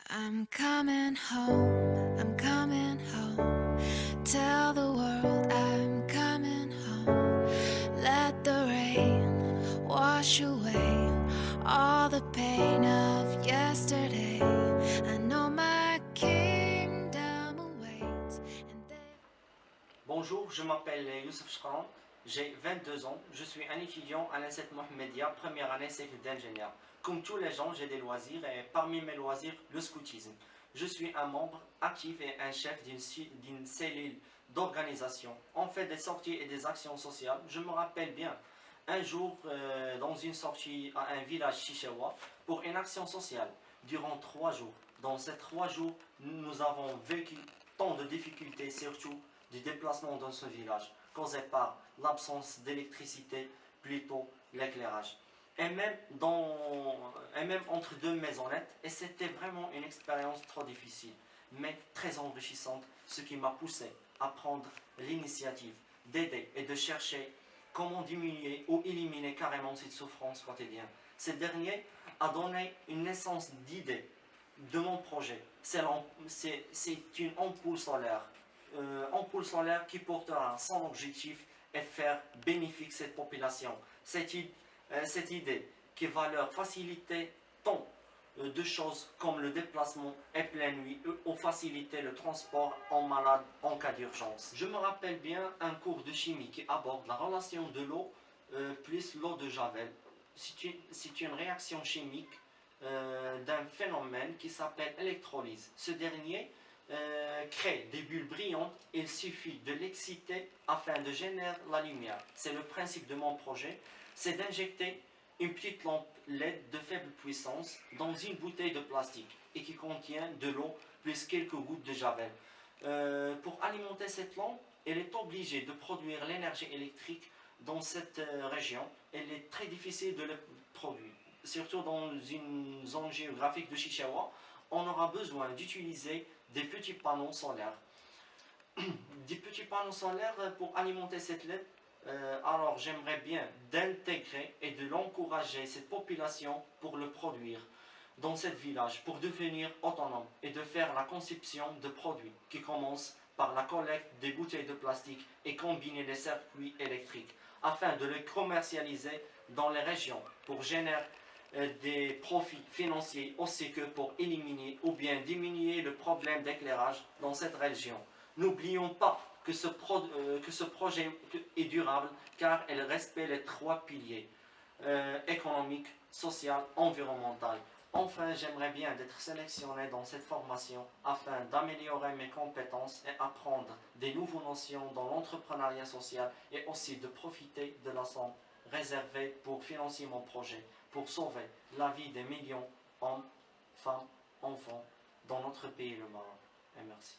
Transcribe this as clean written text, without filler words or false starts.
I'm coming home, I'm coming home. Tell the world I'm coming home. Let the rain wash away all the pain of yesterday. I know my kingdom awaits. Bonjour, je m'appelle Youssef Chkran, j'ai 22 ans, je suis un étudiant à l'INSET Mohammedia, première année cycle d'ingénieur. Comme tous les gens, j'ai des loisirs et parmi mes loisirs, le scoutisme. Je suis un membre actif et un chef d'une cellule d'organisation. On fait des sorties et des actions sociales. Je me rappelle bien un jour dans une sortie à un village chichewa pour une action sociale durant 3 jours. Dans ces 3 jours, nous avons vécu tant de difficultés, surtout du déplacement dans ce village, causé par l'absence d'électricité, plutôt l'éclairage. Et même entre deux maisonnettes, et c'était vraiment une expérience trop difficile, mais très enrichissante, ce qui m'a poussé à prendre l'initiative d'aider et de chercher comment diminuer ou éliminer carrément cette souffrance quotidienne. Ce dernier a donné une naissance d'idée de mon projet. C'est une ampoule solaire qui portera son objectif et faire bénéfique cette population. Cette idée qui va leur faciliter tant de choses comme le déplacement et pleine nuit ou faciliter le transport en malade en cas d'urgence. Je me rappelle bien un cours de chimie qui aborde la relation de l'eau plus l'eau de Javel. C'est une réaction chimique d'un phénomène qui s'appelle électrolyse. Ce dernier crée des bulles brillantes. Il suffit de l'exciter afin de générer la lumière. C'est le principe de mon projet, c'est d'injecter une petite lampe LED de faible puissance dans une bouteille de plastique et qui contient de l'eau plus quelques gouttes de javel. Pour alimenter cette lampe, elle est obligée de produire l'énergie électrique dans cette région. Elle est très difficile de le produire, surtout dans une zone géographique de Chichewa. On aura besoin d'utiliser des petits panneaux solaires. Des petits panneaux solaires pour alimenter cette LED. Alors j'aimerais bien d'intégrer et de l'encourager cette population pour le produire dans ce village pour devenir autonome et de faire la conception de produits qui commencent par la collecte des bouteilles de plastique et combiner les circuits électriques afin de les commercialiser dans les régions pour générer des profits financiers aussi que pour éliminer ou bien diminuer le problème d'éclairage dans cette région. N'oublions pas que ce projet est durable car il respecte les 3 piliers économique, social, environnemental. Enfin, j'aimerais bien être sélectionné dans cette formation afin d'améliorer mes compétences et apprendre des nouvelles notions dans l'entrepreneuriat social et aussi de profiter de la somme réservée pour financer mon projet, pour sauver la vie des millions d'hommes, femmes, enfants dans notre pays, le Maroc. Et merci.